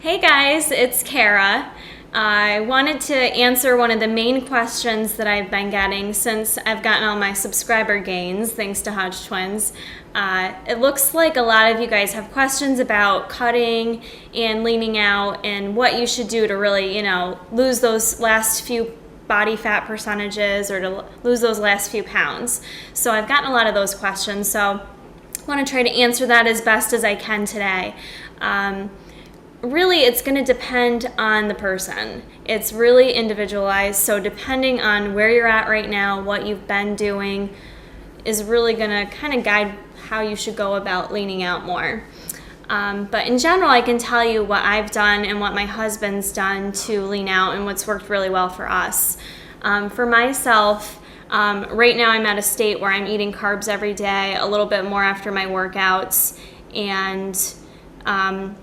Hey guys, it's Kara. I wanted to answer one of the main questions that I've been getting since I've gotten all my subscriber gains thanks to Hodge Twins. It looks like a lot of you guys have questions about cutting and leaning out and what you should do to really, lose those last few body fat percentages or to lose those last few pounds. So I've gotten a lot of those questions, so I want to try to answer that as best as I can today. Really, it's going to depend on the person. It's really individualized, so depending on where you're at right now, what you've been doing, is really going to kind of guide how you should go about leaning out more. But in general, I can tell you what I've done and what my husband's done to lean out and what's worked really well for us. For myself, right now I'm at a state where I'm eating carbs every day, a little bit more after my workouts, and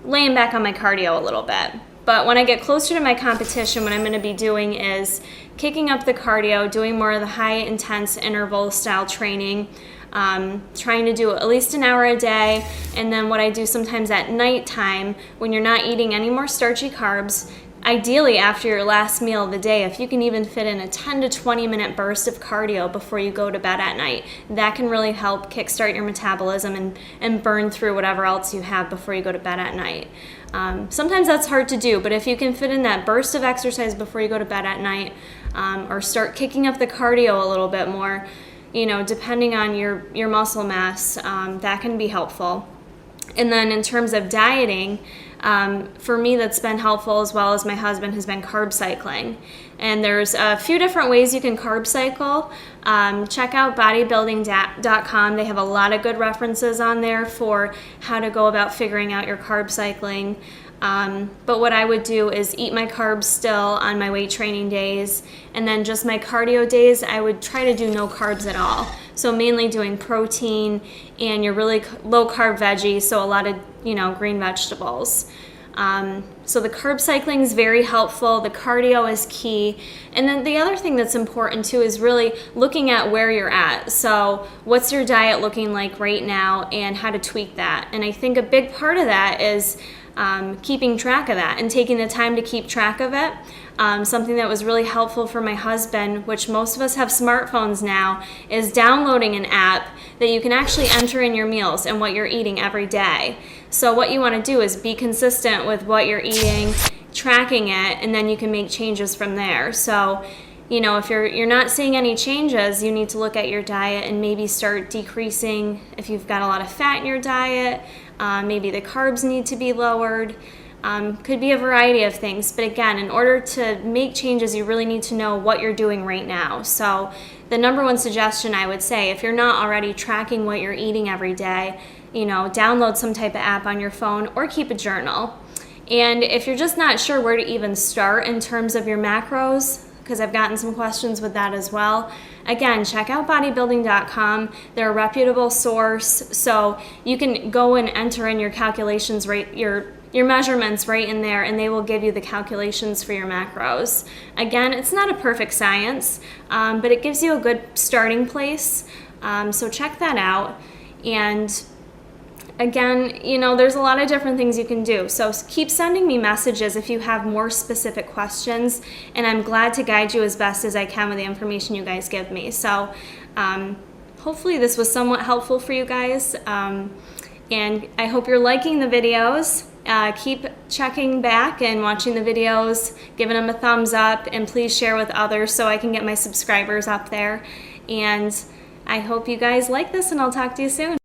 laying back on my cardio a little bit. But when I get closer to my competition, what I'm going to be doing is kicking up the cardio, doing more of the high intense interval style training, trying to do at least an hour a day. And then what I do sometimes at nighttime, when you're not eating any more starchy carbs, ideally after your last meal of the day, if you can even fit in a 10 to 20 minute burst of cardio before you go to bed at night, that can really help kickstart your metabolism and burn through whatever else you have before you go to bed at night. Sometimes that's hard to do, but if you can fit in that burst of exercise before you go to bed at night, or start kicking up the cardio a little bit more, depending on your muscle mass, that can be helpful. And then in terms of dieting, for me that's been helpful, as well as my husband, has been carb cycling. And there's a few different ways you can carb cycle. Check out bodybuilding.com. They have a lot of good references on there for how to go about figuring out your carb cycling. But what I would do is eat my carbs still on my weight training days, and then just my cardio days, I would try to do no carbs at all. So mainly doing protein and your really low carb veggies, so a lot of green vegetables. So the carb cycling is very helpful. The cardio is key. And then the other thing that's important too is really looking at where you're at. So what's your diet looking like right now and how to tweak that. And I think a big part of that is keeping track of that and taking the time to keep track of it. Something that was really helpful for my husband, which most of us have smartphones now, is downloading an app that you can actually enter in your meals and what you're eating every day. So what you want to do is be consistent with what you're eating, tracking it, and then you can make changes from there. So, if you're not seeing any changes, you need to look at your diet and maybe start decreasing if you've got a lot of fat in your diet. Maybe the carbs need to be lowered. Could be a variety of things, but again, in order to make changes, you really need to know what you're doing right now. So the number one suggestion I would say, if you're not already tracking what you're eating every day, download some type of app on your phone or keep a journal. And if you're just not sure where to even start in terms of your macros, because I've gotten some questions with that as well, again, check out bodybuilding.com. They're a reputable source, so you can go and enter in your calculations, your measurements right in there, and they will give you the calculations for your macros. Again, it's not a perfect science, but it gives you a good starting place. So check that out. And again, there's a lot of different things you can do. So keep sending me messages if you have more specific questions, and I'm glad to guide you as best as I can with the information you guys give me. So hopefully this was somewhat helpful for you guys, and I hope you're liking the videos. Keep checking back and watching the videos, giving them a thumbs up, and please share with others so I can get my subscribers up there. And I hope you guys like this, and I'll talk to you soon.